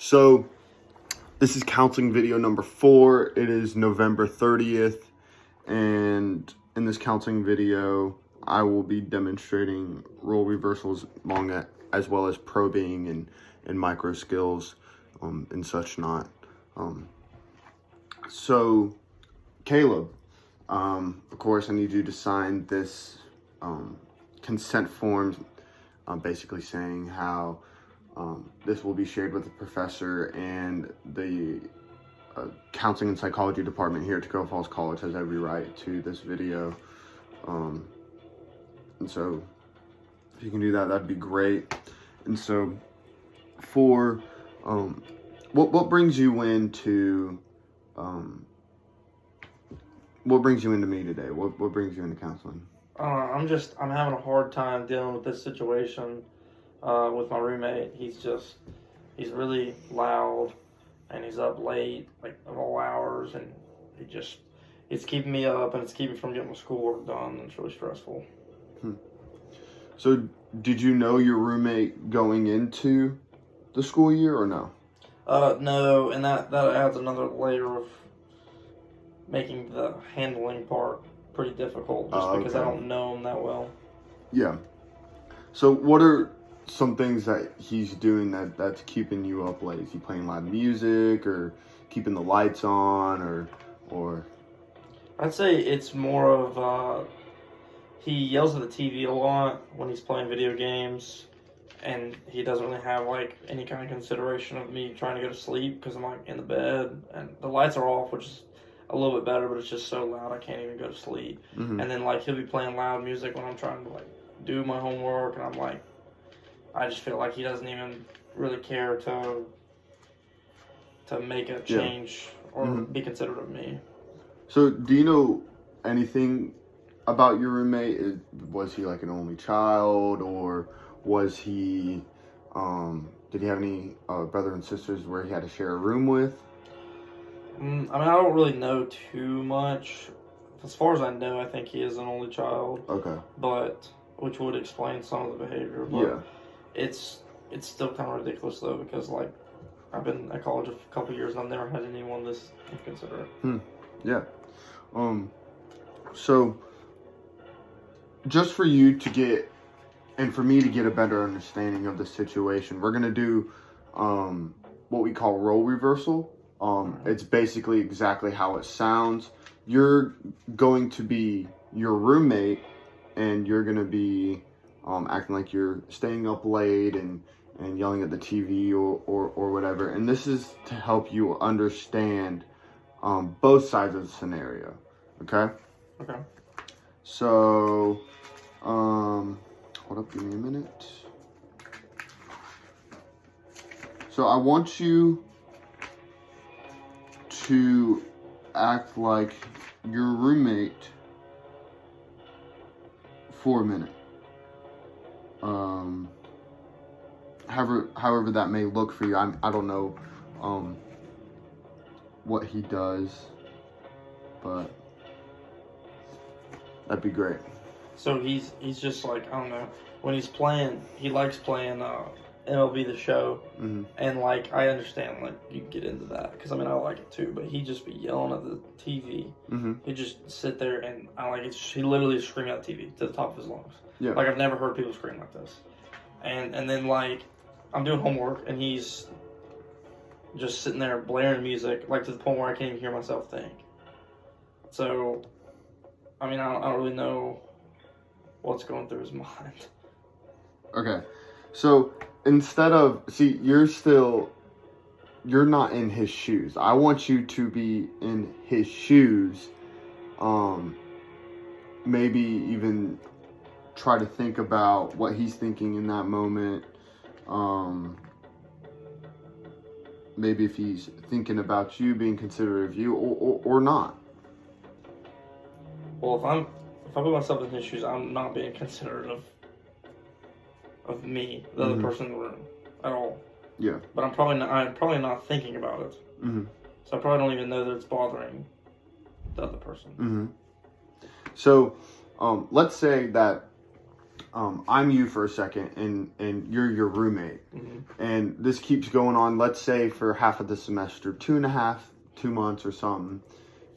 So this is counseling video number 4. It is November 30th, and in this counseling video, I will be demonstrating role reversals as well as probing and micro skills and such not. So Caleb, of course, I need you to sign this consent form, basically saying how this will be shared with the professor, and the counseling and psychology department here at Tacoma Falls College has every right to this video. And so if you can do that, that'd be great. And so for what brings you into me today? What brings you into counseling? I'm having a hard time dealing with this situation with my roommate. He's really loud, and he's up late, like of all hours, and it's keeping me up, and it's keeping me from getting my schoolwork done, and it's really stressful. So did you know your roommate going into the school year or no? No, and that adds another layer of making the handling part pretty difficult, just because I don't know him that well. Yeah. So what are some things that he's doing that's keeping you up late? Is he playing loud music or keeping the lights on or? I'd say it's more of he yells at the TV a lot when he's playing video games, and he doesn't really have like any kind of consideration of me trying to go to sleep because I'm like in the bed and the lights are off, which is a little bit better, but it's just so loud I can't even go to sleep. And then like he'll be playing loud music when I'm trying to like do my homework, and I'm like, I just feel like he doesn't even really care to make a change or be considerate of me. So do you know anything about your roommate? Was he like an only child, or was he did he have any brother and sisters where he had to share a room with? I mean, I don't really know too much. As far as I know, I think he is an only child. Okay. But which would explain some of the behavior. But it's still kind of ridiculous though, because like I've been at college a couple years and I've never had anyone this inconsiderate. Yeah. So just for you to get, and for me to get a better understanding of the situation, we're gonna do what we call role reversal. It's basically exactly how it sounds. You're going to be your roommate, and you're going to be acting like you're staying up late and yelling at the TV or whatever. And this is to help you understand both sides of the scenario. Okay? Okay. So, hold up, give me a minute. So I want you to act like your roommate for a minute. However that may look for you. I don't know what he does, but that'd be great. So he's just like, I don't know, when he's playing, he likes playing MLB The Show, and like I understand like you get into that because I mean I like it too, but he just be yelling at the TV. He just sit there and he literally scream at the TV to the top of his lungs. Yeah. Like I've never heard people scream like this. And then like I'm doing homework and he's just sitting there blaring music like to the point where I can't even hear myself think. So I mean I don't really know what's going through his mind. Okay. So instead of, you're not in his shoes. I want you to be in his shoes. Maybe even try to think about what he's thinking in that moment. Maybe if he's thinking about you, being considerate of you, or not. Well, if I put myself in his shoes, I'm not being considerate of me, the other person in the room, at all. Yeah. But I'm probably not thinking about it. So I probably don't even know that it's bothering the other person. So, let's say that I'm you for a second, and you're your roommate, Mm-hmm. and this keeps going on. Let's say for half of the semester, 2 months or something,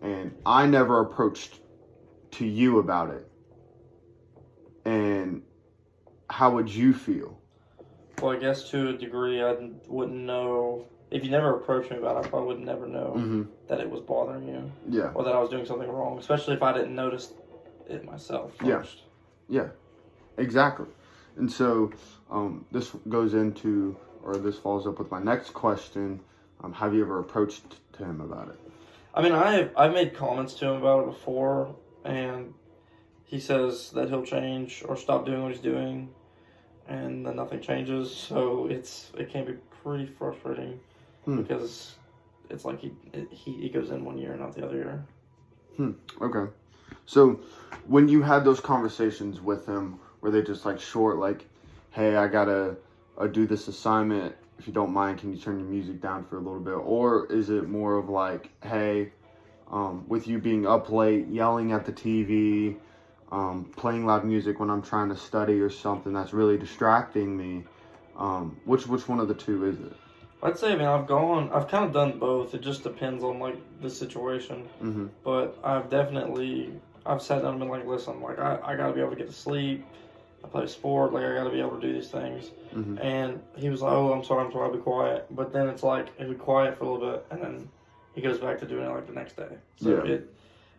and I never approached to you about it. And how would you feel? Well, I guess to a degree, I wouldn't know. If you never approached me about it, I probably would never know that it was bothering you. Yeah. Or that I was doing something wrong, especially if I didn't notice it myself first. Yeah. Exactly. And so this goes into, or this follows up with my next question. Have you ever approached to him about it? I mean, I've made comments to him about it before, and he says that he'll change or stop doing what he's doing, and then nothing changes. So it can be pretty frustrating because it's like he goes in one year and not the other year. Okay. So when you had those conversations with him, were they just like short, like, hey, I gotta do this assignment. If you don't mind, can you turn your music down for a little bit? Or is it more of like, hey, with you being up late, yelling at the TV, playing loud music when I'm trying to study or something that's really distracting me? Which one of the two is it? I'd say, I've kind of done both. It just depends on like the situation. Mm-hmm. But I've sat down and been like, listen, like I gotta be able to get to sleep. I play sport, like I gotta be able to do these things. Mm-hmm. And he was like, oh, I'm sorry, I'll be quiet. But then it's like he'll be quiet for a little bit, and then he goes back to doing it like the next day. So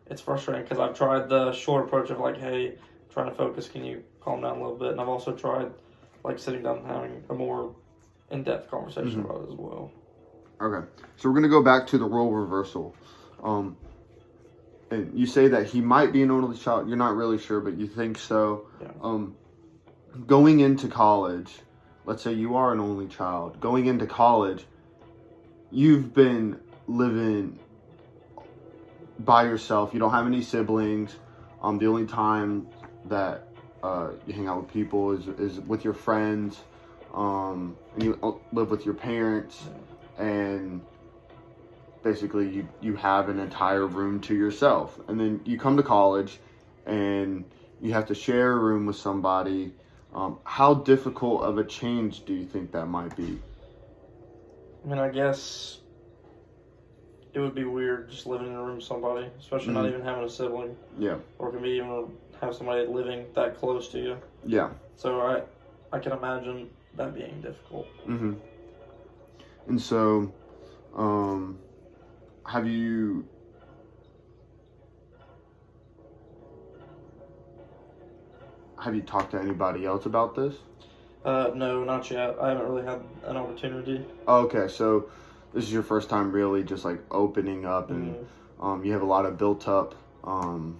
it's frustrating because I've tried the short approach of like, hey, trying to focus, can you calm down a little bit? And I've also tried like sitting down and having a more in-depth conversation about it as well. Okay, so we're gonna go back to the role reversal. And you say that he might be an only child. You're not really sure, but you think so. Yeah. Going into college, let's say you are an only child. Going into college, you've been living by yourself. You don't have any siblings. The only time that you hang out with people is with your friends. And you live with your parents, and basically you have an entire room to yourself. And then you come to college and you have to share a room with somebody. How difficult of a change do you think that might be? I guess it would be weird just living in a room with somebody, especially not even having a sibling. Yeah. Or it can be even have somebody living that close to you. Yeah. So I can imagine that being difficult. Mm-hmm. And so, have you talked to anybody else about this? No, not yet. I haven't really had an opportunity. Okay, so this is your first time really just like opening up, and you have a lot of built up, not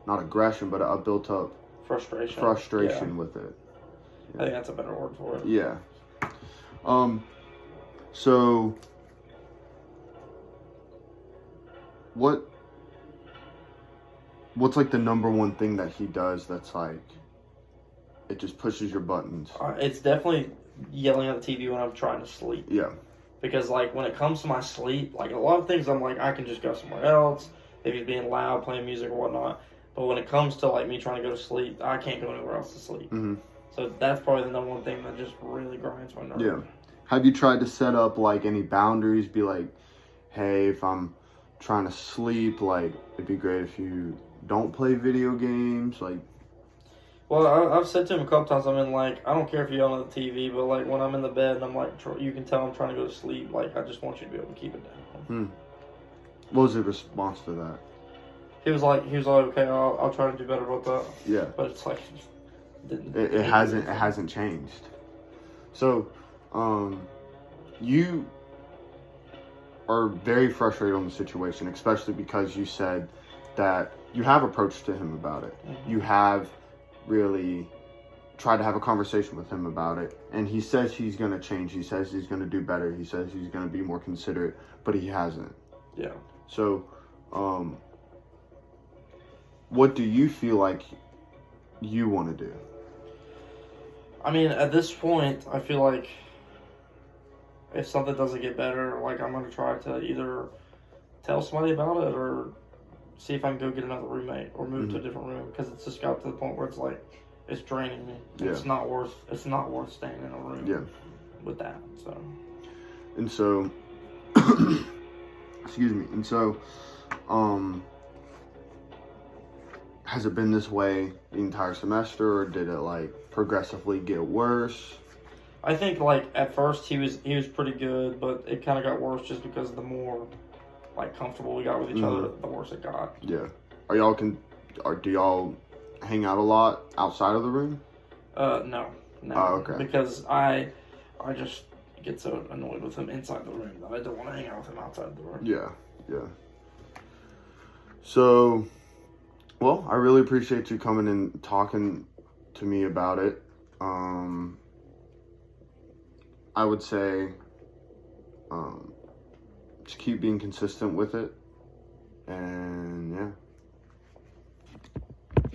aggression, but a built up frustration with it. I think that's a better word for it. Yeah. So what's like the number one thing that he does that's like it just pushes your buttons? It's definitely yelling at the TV when I'm trying to sleep. Yeah. Because like when it comes to my sleep, like a lot of things I'm like I can just go somewhere else if he's being loud, playing music or whatnot. But when it comes to like me trying to go to sleep, I can't go anywhere else to sleep. Mm-hmm. So that's probably the number one thing that just really grinds my nerves. Yeah. Have you tried to set up like any boundaries? Be like, hey, if I'm trying to sleep, like it'd be great if you don't play video games. Like, well, I've said to him a couple times. I don't care if you're on the TV, but like when I'm in the bed and I'm like, you can tell I'm trying to go to sleep. Like I just want you to be able to keep it down. What was his response to that? He was like, okay, I'll try to do better about that. Yeah. But it's like, it hasn't changed. So, you are very frustrated on the situation, especially because you said that you have approached to him about it. Mm-hmm. You have really tried to have a conversation with him about it, and he says he's going to change. He says he's going to do better. He says he's going to be more considerate, but he hasn't. Yeah. So, what do you feel like you want to do? At this point, I feel like if something doesn't get better, like I'm going to try to either tell somebody about it or see if I can go get another roommate or move to a different room, because it's just got to the point where it's like it's draining me. Yeah. It's not worth staying in a room with that. So. And so, excuse me. And so, has it been this way the entire semester, or did it like progressively get worse? I think like at first he was pretty good, but it kind of got worse just because the more like comfortable we got with each other, the worse it got. Yeah. Do y'all hang out a lot outside of the room? No. Oh, okay. Because I just get so annoyed with him inside the room that I don't want to hang out with him outside the room. Yeah. So, well, I really appreciate you coming and talking to me about it. I would say, just keep being consistent with it, and yeah.